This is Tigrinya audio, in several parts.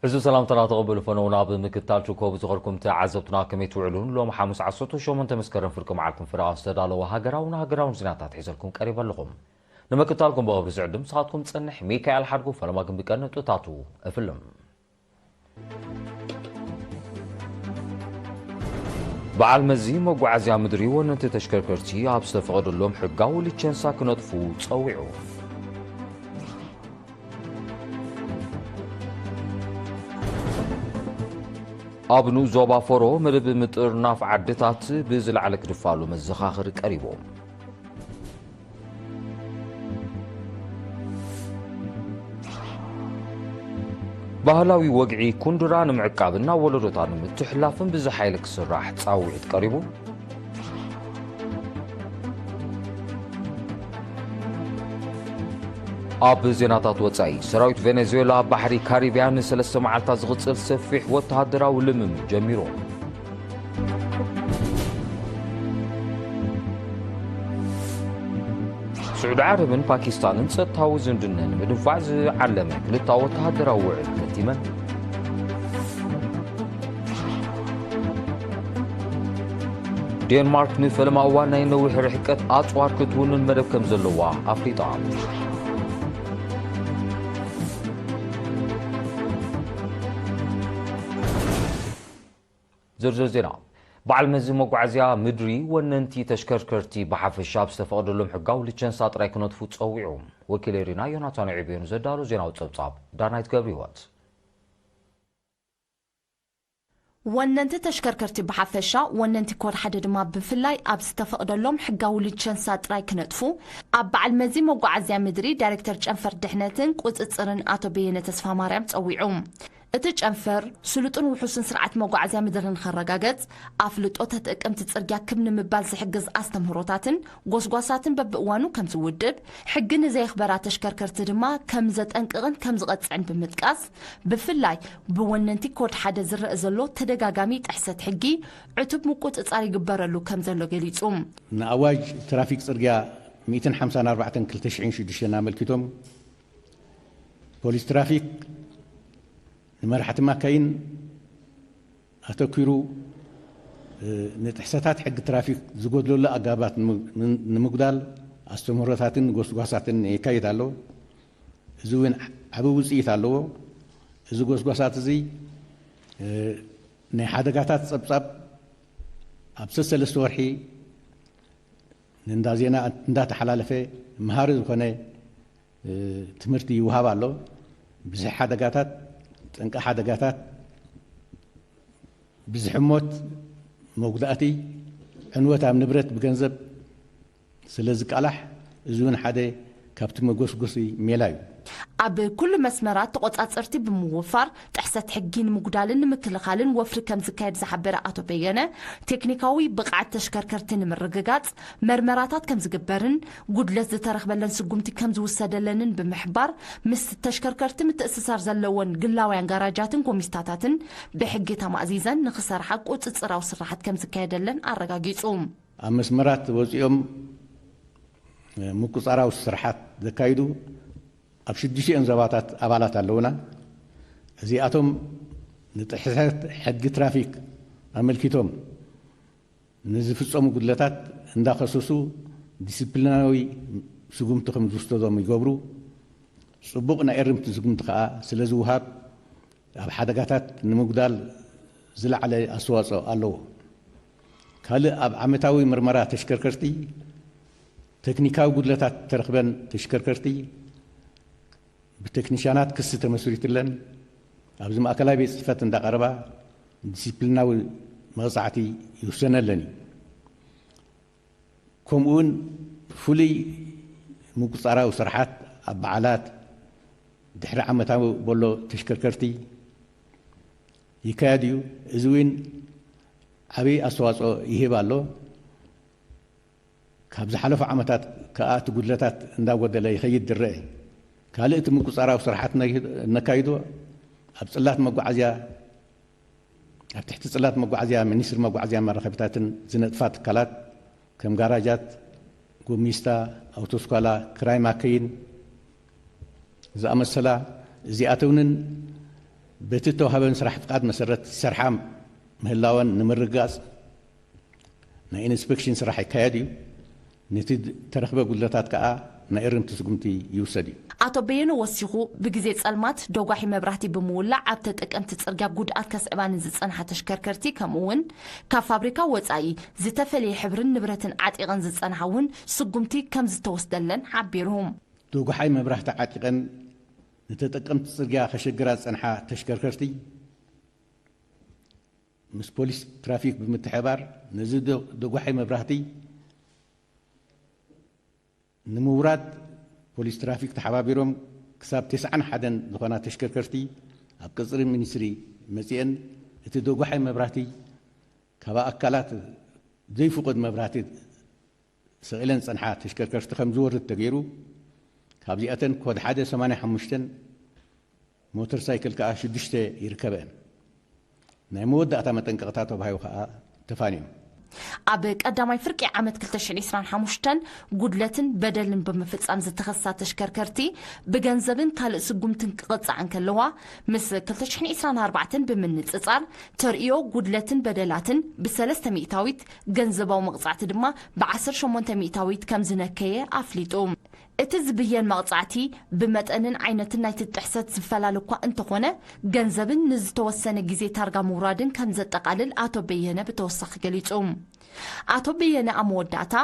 حزب سلام ترى تقبل فنونا بمكتال شكوب زغركم تعزبتنا كمية وعلون لو محامس عصوتو شو من تمسكرن فركم معكم فراس تدالو وهاجراون زيناتات حيزلكم قريبا لكم نمكتالكم بغبر سعدم صادكم تصنح ميكايل حرقو فلما كم بكنا تاتو افلم بعل مزي مقعزيا مدري وننت تشكركرتي عبس فقد اللوم حقاو اللي تشنسا كنطفو تصوعو أبنو زوبا فورو مرب متر ناف عدتات بزل على كرفالو مزخاخر قريبوم ባህላዊ ወግዒ ኩንድራ ንምዕቃብና ወለዶታት ንምትሕላፍን ብዝሓይል ክስራሕ ፃውዒት ቀሪቡ ኣብ ዜናታት ወፃኢ ሰራዊት ቬኔዙዌላ ባሕሪ ካሪቢያን ንሰለስተ መዓልታት ዝቕፅል ሰፊሕ ወተሃደራዊ ልምምድ ጀሚሮም سعود عربن باكستان ጸጥታዊ ዝምድናን ምድንፋዕ ዝዓለመ ክልተ ወተሃደራዊ ውዕል ከቲመን ዴንማርክ ንፈለማ እዋን ናይ ነዊሕ ርሕቀት ኣፅዋር ክትውንን መደብ ከም ዘለዋ ኣፍሊጣ ዝርዝር ዜና بعل مزي مقعزيا مدري وننتي تشكركرتي بحفش شاب استفقد لهم حقاو لتشنسا طراي كنت فوت صويعهم وكيل رينا يوناتان عبيون زدارو زيناو تصبصاب دانايت قبريوات وننتي تشكركرتي بحفشا وننتي كور حدد ما بفلاي اب استفقد لهم حقاو لتشنسا طراي كنتفو اب بعل مزي مقعزيا مدري دايركتور جنفر دحنتن قصصرن اتو بينه تسفا ماريام تصويعهم እትጭ አንፈር ስሉጥን ውሑስን ስርዓት መጓዓዝያ ምድርን ኸረጋገጽ አፍልጦ ተጠቀምቲ ጽርግያ ክም ንምባል ዝሕግዝ አስተምህሮታትን ጎስጓሳትን በብእዋኑ ከም ዝውድብ ሕግን ዘይኽበራ ተሽከርከርቲ ድማ ከም ዘጠንቅቕን ከም ዝቐጽዕን ብምጥቃስ ብፍላይ ብወነንቲ ኮድ ሓደ ዝርአ ዘሎ ተደጋጋሚ ጥሕሰት ሕጊ ዕቱብ ምቁጽጻር ይግበረሉ ከም ዘሎ ገሊጹ ንኣዋጅ ትራፊክ ጽርግያ 154/2006 ኣመልኪቶም ፖሊስ ትራፊክ مرحت ماكاين أتوكيرو نتحساتات حق ترافيك زقود له أجابات نمقدال استمرتاتن غوسغوساتن يكايد الله زوين عبوز يتالو زغوسغوسات زي نحدقاتات صبصب أبسس للسورحي نندازينا ندات حلالفه مهارز كونه تمرتي وهاب الله بزح حدقاتات انك حدقاتات بزحموت موجوداتي عنوتها من نبرت بجنزب سلازك ألح زون حدا كابت مجوسي ميلاي أب كل مسمرات تقطعصرتي بموفر تحسات حقين مقدالن مكلخالن وفر كم زكايد زحبره اتو بينه تكنيكاوي بقعت تشكركرتن مرغغات مرمراتات كم زغبرن غدلت زترخبلن سغمتي كم زوسدلنن بمحبار مس تشكركرت متاسسار زلون غلاويان غاراجاتن كوميستاتاتن بحق تمازيزن نخسر حق وتصراو سراحت كم زكايدلن ارغاغيصوم مسمرات وصيوم مقصراو سراحت زكايدو أب شديشي انزباطات أبالات اللونا زي أتم نتحسات حق ترافيك أملكيتهم نزفصهم قدلتات اندا خصوصو ديسيبليناوي سقوم تخم زوستوزوم يقبرو صبوقنا إرم تسقوم تخا سلزو هاب أب حدقاتات نمقدال زلع على أسواصو ألو كالي أب عمتاوي مرمرات تشكركرتي تكنيكاو قدلتات ترخبن تشكركرتي بتكنيشانات كسة مسؤولية لنا أبزم أكلها بصفة دقربة ديسيبليناوي مصعتي يوسنا لني كمون فولي مقصرة وصرحات أبعالات دحر عمتها بقولو تشكركرتي يكاديو زوين أبي أصوات يهبالو كابز حلف عمتات كأت قدلتات نداود لا يخيد الرأي كالئت مقصرة وصرحتنا نكايدو أبصلات مقعزيا تحت صلات مقعزيا منيسر مقعزيا مرخبتات زنطفات كالات كم جراجات قوميستا أوتوسكالا كراي ماكين زي أمثلا زي أتونن بتتو هبن سرح فقاد مسرت سرحام مهلاون نمرقاس نا انسبكشن سرح يكايدي نتي ترخبه قلتات كا نا ارمت سقمتي يوسدي አቶ በየነ ወሲኹ ብግዜ ጸልማት ደጓሒ መብራህቲ ብምውላዕ ኣብ ተጠቀምቲ ጽርግያ ጉድኣት ከስዕባን ዝጸንሓ ተሽከርከርቲ ከምኡውን ካብ ፋብሪካ ወጻኢ ዝተፈለየ ሕብርን ንብረትን ዓጢቐን ዝጸንሓ እውን ስጉምቲ ከም ዝተወስደለን ሓቢሩም ደጓሒ መብራህቲ ዓጢቐን نتጠቀምቲ ጽርግያ ከሸግራ ዝጸንሓ ተሽከርከርቲ ምስ ፖሊስ ትራፊክ ብምትሕባር ነዚ ደጓሒ መብራህቲ ንምውራድ ፖሊስ ትራፊክ ተሓባቢሮም ክሳብ 91 ዝኾና ተሽከርከርቲ ኣብ ቅጽሪ ሚኒስትሪ መጺአን እቲ ደጓሒ መብራህቲ ካብ ኣካላት ዘይፍቀድ መብራህቲ ሰቂለን ጸንሓ ተሽከርከርቲ ከም ዝወርድ ተገይሩ ካብዚኣተን ኮድ 185 ሞተር ሳይክል ከዓ 6 ይርከበን ናይ መወዳእታ መጠንቀቕታ ተባሂሉ ከዓ ተፋንዮም ኣብ ቀዳማይ ፍርቂ ዓመት 2025 ጉድለትን በደልን ብምፍጻም ዝተኸሳ ተሽከርከርቲ ብገንዘብን ካልእ ስጉምትን ክቕፅዓን ከለዋ ምስ 2024 ብምንጽጻር ተርእዮ ጉድለትን በደላትን ብ3 ሚእታዊት ገንዘባዊ መቕጻዕቲ ድማ ብ18 ሚእታዊት ከም ዝነከየ ኣፍሊጡ እቲ ዝብየን መቕጻዕቲ ብመጠንን ዓይነትን ናይቲ ጥሕሰት ዝፈላለ እኳ እንተኾነ ገንዘብን ንዝተወሰነ ግዜ ታርጋ ምውራድን ከም ዘጠቃልል አቶ በየነ ብተወሳኺ ገሊጹ አቶ በየነ ኣብ መወዳእታ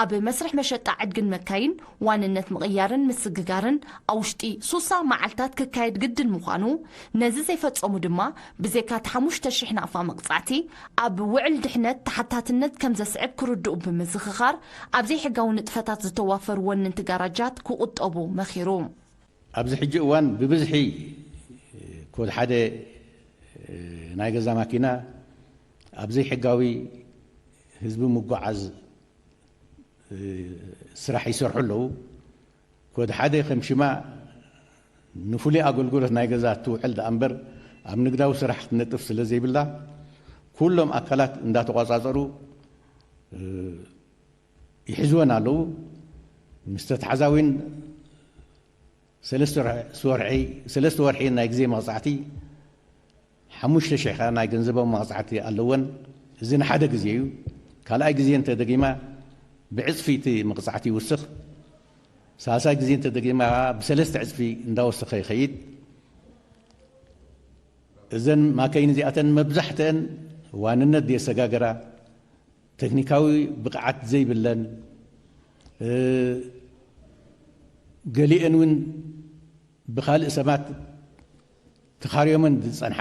ኣብ መስርሕ መሸጣ ዕድግን መካይን ዋንነት ምቕያርን ምስግጋርን ኣብ ውሽጢ 60 መዓልታት ክካየድ ግድን ምዃኑ ነዚ ዘይፈጸሙ ድማ ብዘይካ 5000 ናቕፋ መቕጻዕቲ ኣብ ውዕል ድሕነት ተሓታትነት ከም ዘስዕብ ክርድኡ ብምዝኽኻር ኣብ ዘይሕጋዊ ንጥፈታት ዝተዋፈሩ ወነንቲ ጋራጃት ክቁጠቡ መኺሩ ኣብዚ ሕጂ እዋን ብብዝሒ ኮድ ሓደ ናይ ገዛ ማኪና ኣብ ዘይሕጋዊ ህዝቢ ምጓዓዝ ስራሕ ይሰርሑ ኣለዉ ኮድ ሓደ ከም ሽማ ንፍሉይ ኣገልግሎት ናይ ገዛ ትውዕል ዳ እምበር ኣብ ንግዳዊ ስራሕ ክትነጥፍ ስለ ዘይብላ ኩሎም ኣካላት እንዳተቆጻጸሩ ይሕዝወን ኣለዉ ምስ ተተሓዛዊን 3 ወርሒ ናይ ግዜ መቕጻዕቲ 5000 ናይ ገንዘባዊ መቕጻዕቲ ኣለወን እዚ ንሓደ ግዜ እዩ ካልኣይ ግዜ እንተደጊማ ብዕጽፊ መቕጻዕቲ ይውስኽ ሳልሳይ ግዜ እንተደጊማ ብ3 ዕጽፊ እንዳወሰኸ ይኸይድ እዘን ማካይን እዚኣተን መብዛሕትአን ዋንነት ዘሰጋገራ ቴክኒካዊ ብቕዓት ዘይብለን ገሊአን እውን ብኻልእ ሰባት ተኻርዮምን ዝጸንሓ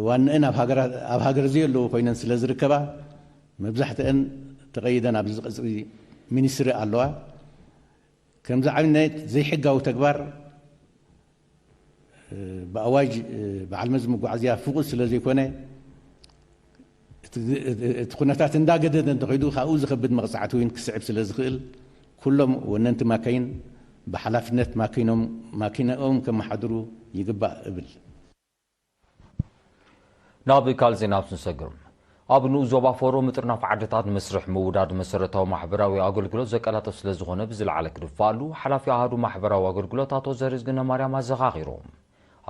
ዋንአን ኣብ ሃገር ዘየለዉ ኮይነን ስለ ዝርከባ መብዛሕትአን ተቐይደን ኣብዚ ቅጽሪ ሚኒስትሪ ኣለዋ ከምዚ ዓይነት ዘይሕጋዊ ተግባር ብኣዋጅ በዓል መዚ መጓዓዝያ ፍቑድ ስለ ዘይኮነ እቲ ኩነታት እንዳገደደ እንተኸይዱ ካብኡ ዝኸብድ መቕጻዕቲ እውን ክስዕብ ስለ ዝኽእል ኩሎም ወነንቲ ማካይን ብሓላፍነት ማኪነኦም ከመሓድሩ ይግባእ እብል ናብ ካልእ ዜና ስንሰግር ኣብ ንኡ ዞባ ፎረም ምጥርናፍ ዓድታት መስርሕ ምውዳድ መሰረታዊ ማሕበራዊ ኣገልግሎት ዘቀላጠፍ ስለ ዝኾነ ብዝለዓለ ክድፋኣሉ ሓላፊ ኣሃዱ ማሕበራዊ ኣገልግሎት ኣቶ ዘርዝግነ ማርያም ኣዘኻኺሮም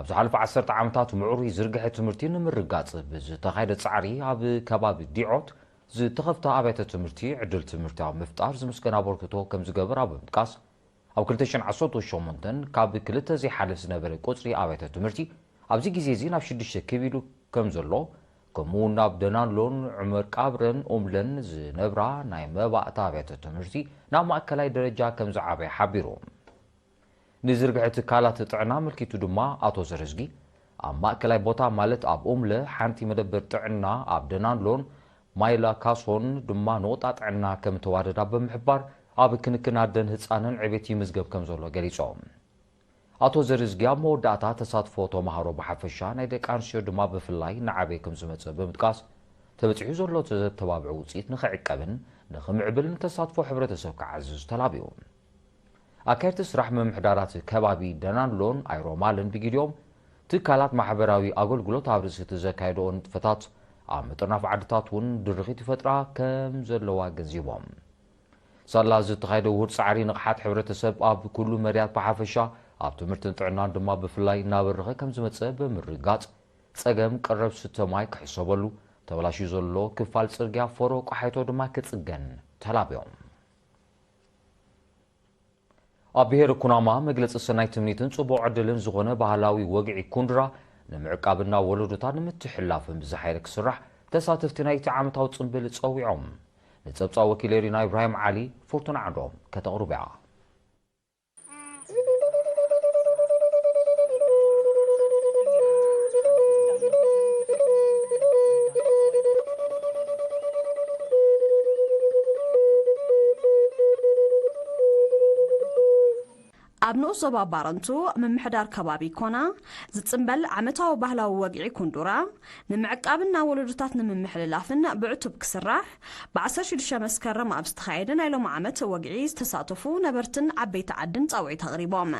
ኣብ ዝሓለፈ 10 ዓመታት ምዑሩይ ዝርግሐ ትምህርቲ ንምርጋጽ ብዝተኻየደ ጻዕሪ ኣብ ከባቢ ዲዖት ዝተኸፍታ ኣብያተ ትምህርቲ ዕድል ትምህርቲ ኣብ ምፍጣር ዝምስገን ኣበርክቶ ከም ዝገበር ኣብ ምጥቃስ ኣብ 2018 ካብ 2 ዘይሓልፍ ዝነበረ ቁጽሪ ኣብያተ ትምህርቲ ኣብዚ ግዜ እዚ ናብ 6 ከቢሉ ከም ዘሎ ከምኡውን ናብ ደናንሎን ዑመር ቃብረን ኦምለን ዝነብራ ናይ መባእታ ኣብያተ ትምህርቲ ናብ ማእከላይ ደረጃ ከም ዝዓበየ ሓቢሮም ንዝርግሐ ትካላት ጥዕና ምልኪቱ ድማ ኣቶ ዘረዝጊ ኣብ ማእከላይ ቦታ ማለት ኣብ ኦምለ ሓንቲ መደበር ጥዕና ኣብ ደናንሎን ማይላ ካሶን ድማ ንቑጣ ጥዕና ከም ተዋደዳ ብምሕባር ኣብ ክንክን ኣደን ህፃንን ዕቤት ይምዝገብ ከም ዘሎ ገሊጾም ኣቶ ዘርዝጊ ኣብ መወዳእታ ተሳትፎ ተማሃሮ ብሓፈሻ ናይ ደቂ ኣንስትዮ ድማ ብፍላይ ንዓበየ ከም ዝመፀ ብምጥቃስ ተበፂሑ ዘሎ ተባብዑ ውፅኢት ንኽዕቀብን ንኽምዕብልን ተሳትፎ ሕብረተሰብ ክዓዝዝ ተላቢዩ ኣካየድቲ ስራሕ ምምሕዳራት ከባቢ ደናንሎን ኣይሮማልን ብጊድዮም ትካላት ማሕበራዊ ኣገልግሎት ኣብ ርእሲ ተዘካየድኦ ንጥፈታት ኣብ ምጥርናፍ ዓድታት እውን ድርኺት ይፈጥራ ከም ዘለዋ ገንዚቦም ሳላ ዝተኻየደ ውህድ ጻዕሪ ንቕሓት ሕብረተሰብ ኣብ ኩሉ መርያት ብሓፈሻ ኣብ ትምህርትን ጥዕናን ድማ ብፍላይ እናበረኸ ከም ዝመጽእ ብምርጋጽ ጸገም ቀረብ ስተማይ ክሕሰበሉ ተበላሽዩ ዘሎ ክፋል ጽርግያ ፎሮ ቋሒቶ ድማ ክጽገን ተላብዮም ኣብ ብሄር ኩናማ መግለጺ ሰናይ ትምኒትን ጽቡቕ ዕድልን ዝኾነ ባህላዊ ወግዒ ኩንድራ ንምዕቃብና ወለዶታት ንምትሕላፍን ብዝሓይለ ክስራሕ ተሳተፍቲ ናይቲ ዓመታዊ ጽምብል ጸዊዖም ንጸብጻብ ወኪል ሪና ኢብራሂም ዓሊ ፎርቱና ዓዶም ከተቕርብ እያ ኣብንኡ ዞባ ባረንቱ ምምሕዳር ከባቢ ኮና ዝጽምበል ዓመታዊ ባህላዊ ወግዒ ኩንዱራ ንምዕቃብና ወለዶታት ንምምሕልላፍን ብዕቱብ ክስራሕ ብ16 መስከረም ኣብ ዝተኻየደ ናይ ሎም ዓመት ወግዒ ዝተሳተፉ ነበርትን ዓበይቲ ዓድን ጻውዒት ኣቕሪቦም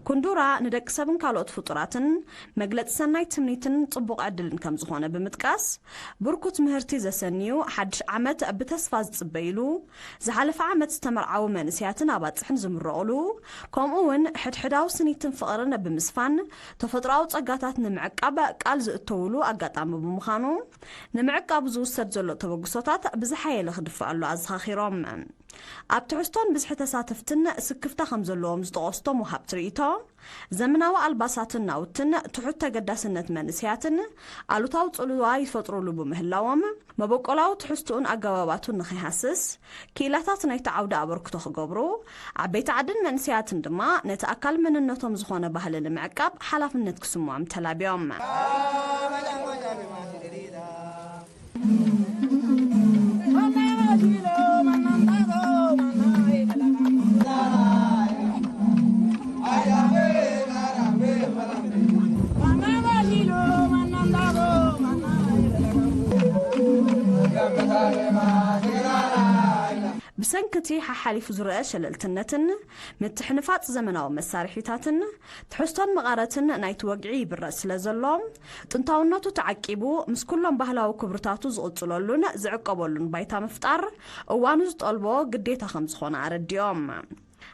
ኩንዱራ ንደቂ ሰብን ካልኦት ፍጡራትን መግለጺ ሰናይ ትምኒትን ጽቡቕ ዕድልን ከም ዝኾነ ብምጥቃስ ብርኩት ምህርቲ ዘሰንዩ ሓድሽ ዓመት ብተስፋ ዝጽበይሉ ዝሓለፈ ዓመት ዝተመርዓዊ መንስያትን ኣባጽሕን ዝምረቑሉ ከምኡውን ሕድሕዳዊ ስኒትን ፍቕርን ብምስፋን ተፈጥሮኣዊ ጸጋታት ንምዕቃብ ቃል ዝእተውሉ ኣጋጣሚ ብምዃኑ ንምዕቃብ ዝውሰድ ዘሎ ተበግሶታት ብዝሓየለ ክድፍኣሉ ኣዘኻኺሮም ኣብ ትሕዝቶን ብዝሒ ተሳተፍትን ስክፍታ ከም ዘለዎም ዝጠቐስቶም ወሃብ ትርኢቶ ዘመናዊ ኣልባሳትን ናውትን ትሑት ተገዳስነት መንስያትን ኣሉታዊ ጽልዋ ይፈጥሩሉ ብምህላዎም መበቆላዊ ትሕዝቱን ኣገባባቱን ንኸይሃስስ ክኢላታት ናይቲ ዓውዲ ኣበርክቶ ክገብሩ ዓበይቲ ዓድን መንስያትን ድማ ነቲ ኣካል መንነቶም ዝኾነ ባህሊ ንምዕቃብ ሓላፍነት ክስምዖም ተላብዮም ብሰንክቲ ሓሓሊፉ ዝረአ ሸለልትነትን ምትሕንፋጽ ዘመናዊ መሳርሒታትን ትሕዝቶን መቓረትን ናይቲ ወግዒ ይብረእ ስለ ዘሎ ጥንታውነቱ ተዓቂቡ ምስ ኩሎም ባህላዊ ክብርታቱ ዝቕጽለሉን ዝዕቀበሉን ባይታ ምፍጣር እዋኑ ዝጠልቦ ግዴታ ከም ዝኾነ ኣረዲኦም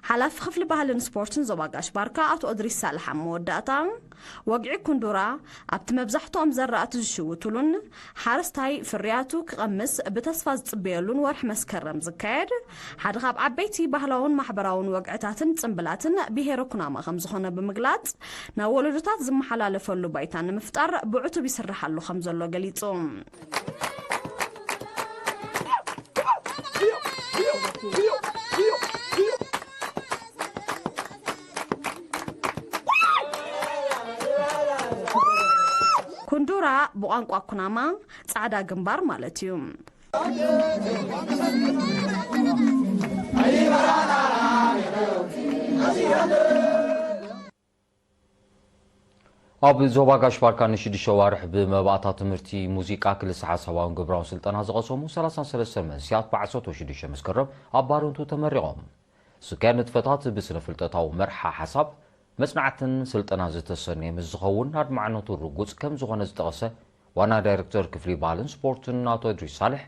ሓላፊ ክፍሊ ባህልን ስፖርትን ዞባ ጋሽ ባርካ ኣቶ እድሪስ ሳልሕ መወዳእታ ወግዒ ኩንዱራ ኣብቲ መብዛሕትኦም ዘራእቲ ዝሽውትሉን ሓረስታይ ፍርያቱ ክቐምስ ብተስፋ ዝጽበየሉን ወርሒ መስከረም ዝካየድ ሓደ ካብ ዓበይቲ ባህላውን ማሕበራውን ወግዕታትን ጽምብላትን ብሄረ ኩናማ ከም ዝኾነ ብምግላጽ ናብ ወለዶታት ዝመሓላለፈሉ ባይታ ንምፍጣር ብዕቱብ ይስርሓሉ ከም ዘሎ ገሊጹ ኩንዱራ ብቋንቋ ኩናማ ጻዕዳ ግንባር ማለት እዩ ኣብ ዞባ ጋሽ ባርካ ንሽዱሽተ ሸዋርሕ ብመባእታ ትምህርቲ ሙዚቃ ክልተ ሓሳባውን ግብራውን ስልጠና ዝቐሰሙ 33 መንስያት ብ16 መስከረም ኣብ ባረንቱ ተመሪቖም ስካየድ ንጥፈታት ብስነ ፍልጠታዊ መርሓ ሓሳብ መጽናዕትን ስልጠና ዝተሰነየ ምስ ዝኸውን ኣድማዕነቱ ርጉጽ ከም ዝኾነ ዝጠቐሰ ዋና ዳይሬክተር ክፍሊ ባህልን ስፖርትን ኣቶ እድሪስ ሳልሕ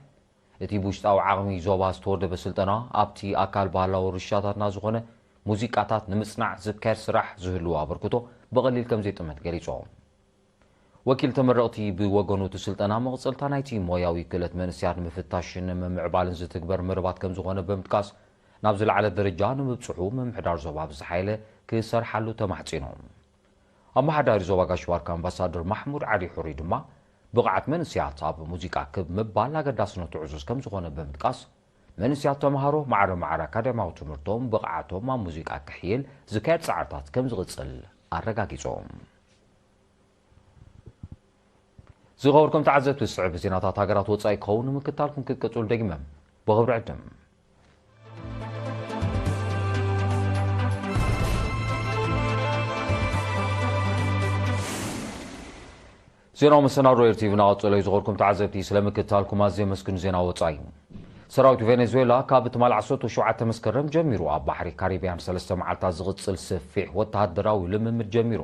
እቲ ብውሽጣዊ ዓቕሚ ዞባ ዝተወደበ ስልጠና ኣብቲ ኣካል ባህላዊ ርሻታትና ዝኾነ ሙዚቃታት ንምጽናዕ ዝካየድ ስራሕ ዝህልዎ ኣበርክቶ ብቐሊል ከም ዘይጥመት ገሊጾም ወኪል ተመረቕቲ ብወገኑ እቲ ስልጠና መቕጽልታ ናይቲ ሞያዊ ክእለት መንስያት ምፍታሽን ምምዕባልን ዝትግበር መርባት ከም ዝኾነ ብምጥቃስ ናብ ዝለዓለ ደረጃ ንምብጽሑ ምምሕዳር ዞባ ብዝሓይለ ክሰርሓሉ ተማሕጺኖም ኣመሓዳሪ ዞባ ጋሽ ባርካ ኣምባሳደር ማሕሙድ ዓሊ ሑሪ ድማ ብቕዓት መንስያት ኣብ ሙዚቃ ክብ ምባል ኣገዳስነቱ ዕዙዝ ከም ዝኾነ ብምጥቃስ መንስያት ተምሃሮ ማዕረ ኣካዳሚያዊ ትምህርቶም ብቕዓቶም ኣብ ሙዚቃ ክሕይል ዝካየድ ጻዕርታት ከም ዝቕጽል ኣረጋጊጾም ዝኸበርኩም ተዓዘብቲ ዝስዕብ ዜናታት ሃገራት ወጻኢ ክኸውን ንምክትታልኩም ክትቀጽሉ ደጊመም ብኽብሪ ዕድም ዜናው መሰናዶ ኤርቲቪና ቀጽሎ ዝኸበርኩም ተዓዘብቲ ስለምክትታልኩም ኣዝየ መስግን ዜና ወጻኢ ሰራዊት ቬኔዙዌላ ካብ ትማል 17 መስከረም ጀሚሩ ኣብ ባሕሪ ካሪቢያን 3 መዓልታት ዝቕጽል ሰፊሕ ወተሃደራዊ ልምምድ ጀሚሩ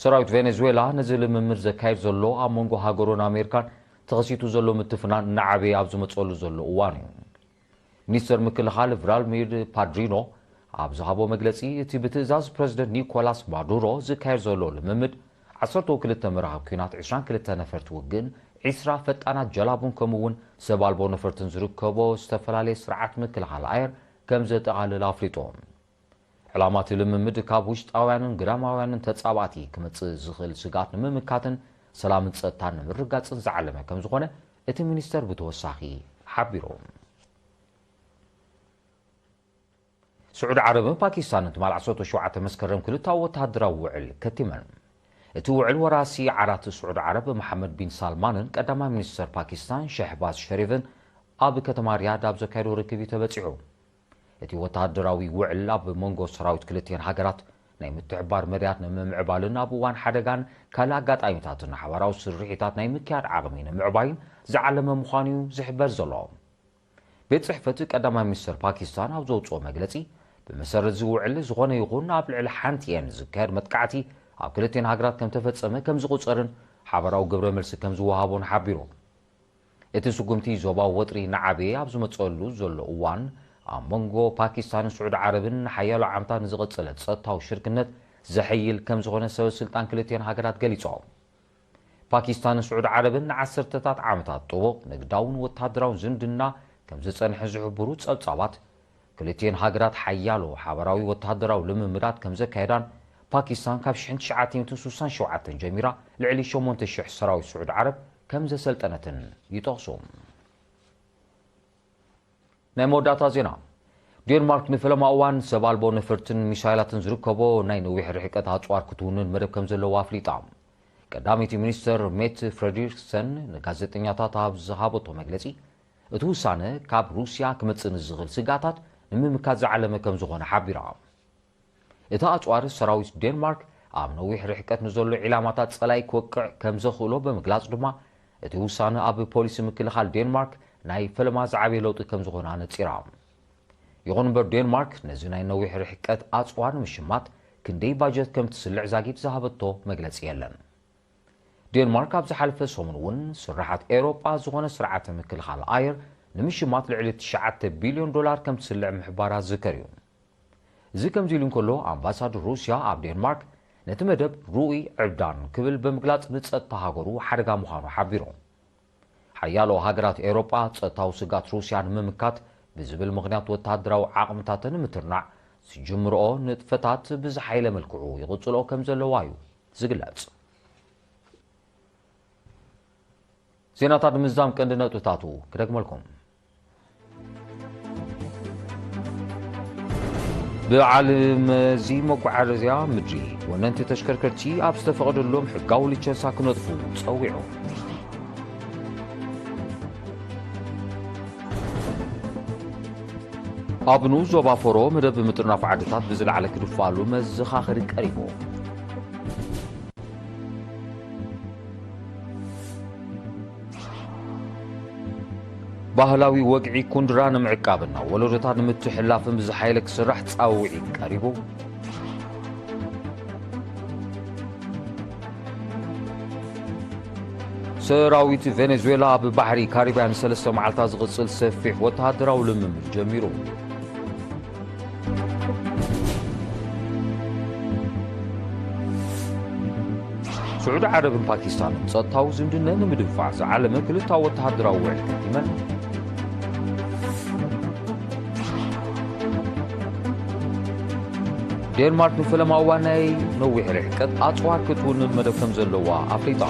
ሰራዊት ቬኔዙዌላ ነዚ ልምምድ ዘካይድ ዘሎ ኣብ መንጎ ሃገሩን ኣሜሪካን ተኸሲቱ ዘሎ ምትፍናን እናዓበየ ኣብ ዝመጸሉ ዘሎ እዋን እዩ ሚኒስተር ምክልኻል ቭላድሚር ፓድሪኖ أبزهابو مجلسي تي بتزاز بريزيدنت نيكولاس مادورو زكاير زولو لممد 12 مرحب كينات 22 نفرت وجن 10 فتانا جلابون كمون سبالبو نفرتن زركبو استفلالي سرعات مكلخال عير كم زتقال لافريطوم علامات لممد كاب وشطاويانن غراماويانن تصاباتي كمص زخل سغات نممكاتن سلام تصتان مرغاصن زعلمه كم زخونه اتي مينستر بتوساخي حبيروم سعود عرب باكستان تمال 17 مسكرم كلتا وتهدراو وعل كتمن اتو وعل وراسي عرات سعود عرب محمد بن سلمان قدما مينستر باكستان شهباز شريفن اب كتما رياض اب زكايرو ركبي تبصيعو اتي وتهدراوي وعل اب مونغو سراوت كلتين هاجرات ناي متعبار مريات نمعبالنا بوان حدغان كلا غاطايمتاتنا حوراو سريحيتات ناي مكياد عقمين معباين زعلم مخانيو زحبر زلو بيت صحفه قدما مينستر باكستان اب زوصو مغلصي بمسرت زوعل زغونه يغون اب لعل حانتين زكار متقعتي اب كلتين هاجرات كم تفصمه كم زقصرن حبراو غبره ملس كم زوهابون حبيرو اتي سقمتي زوبا وطري نعبي اب زمصلو زلو وان امونغو باكستان سعود عربن حيالو عمتان زقصلت صتاو شركنت زحيل كم زغونه سو سلطان كلتين هاجرات غليصو باكستان سعود عربن 10 عامتات طوق نقداون وتادراون زندنا كم زصنح زحبرو صبصابات كلتين هاجرات حيالو حبراوي وتهدراو لممرات كم زكايدان باكستان كاب 1967 جميرا لعلي شومونت الشح سراوي سعود عرب كم زسلطنتن يطقسوم نموداتا زينا دنمارك نفلم اوان سبالبو نفرتن ميسايلاتن زركبو ناي نويح رحقت اصوار كتونن مرب كم زلو افليطام قداميتي مينستر ميت فريدريكسن نغازيطنياتات اب زهابتو مغلصي اتوسانه كاب روسيا كمصن زغل سغاتات نممكات زعلمه كم زغونه حبيرا اتا اصوار سراويس دنمارك اب نويح رحقت نزلو علامات صلاي كوقع كم زخلو بمغلاص دما اتوسانه اب بوليس مكلخال دنمارك ناي فلما زعبي لوط كم زغونه نصيرا يغون بر دنمارك نزناي نويح رحقت اصوار مشمات كندي باجت كم تسلع زاغيت زهبتو مغلص يلن دنمارك اب زحلف سومنون سرحات اوروبا زغونه سرعه مكلخال اير نمشمات لعلت 9 بليون دولار كم تسلع محبارات ذكريو زي كم زيلون كله امباسادور روسيا اب دنمارك نتمدب روي عبدان كبل بمغلاص نصتا هاغرو حرغا مخانو حبيرو حيالو هاغرات اوروبا صتاو سغات روسيا نممكات بزبل مغنيات وتادراو عقمتاتن مترنع سجمرو نطفتات بزحيله ملكعو يغصلو كم زلوايو زغلاص زيناتات مزام كندنطتاتو كدغملكم بعلم زي مقعرزيا مدري وننت تشكركرتي اب استفقدلهم حقاو ليتشنسا كنطفو تصويعو ابنو زوبا فورو مدب مترناف عدتات بزل على كدفالو مزخاخر قريبو ባህላዊ ወግዒ ኩንድራ ንምዕቃብና ወለዶታት ንምትሕላፍን ብዝሓይለክ ስራሕ ጻውዒ ቀሪቡ ሰራዊት ቬኔዙዌላ ብባሕሪ ካሪቢያን 3 መዓልታት ዝቕጽል ሰፊሕ ወተሃደራዊ ልምምድ ጀሚሩ سعود عرب باكستان صتاو زمدنا نمدفع زعلمه كلتا وتهدراو وعد كتيمن دنمارك نفلما واناي نويح رحقت اصوار كتون مدب كم زلوا افريقيا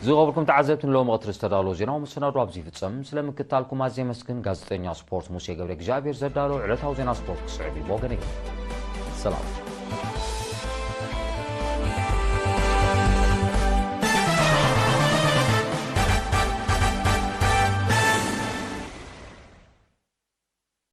زغبركم تعزبتن لو مقتر استدالو زينا ومسنادو ابزي فتصم سلامكتالكم ازي مسكن غازطنيا سبورت موسى غبر اغزابير زدالو علتاو زينا سبورت كسعدي بوغني سلام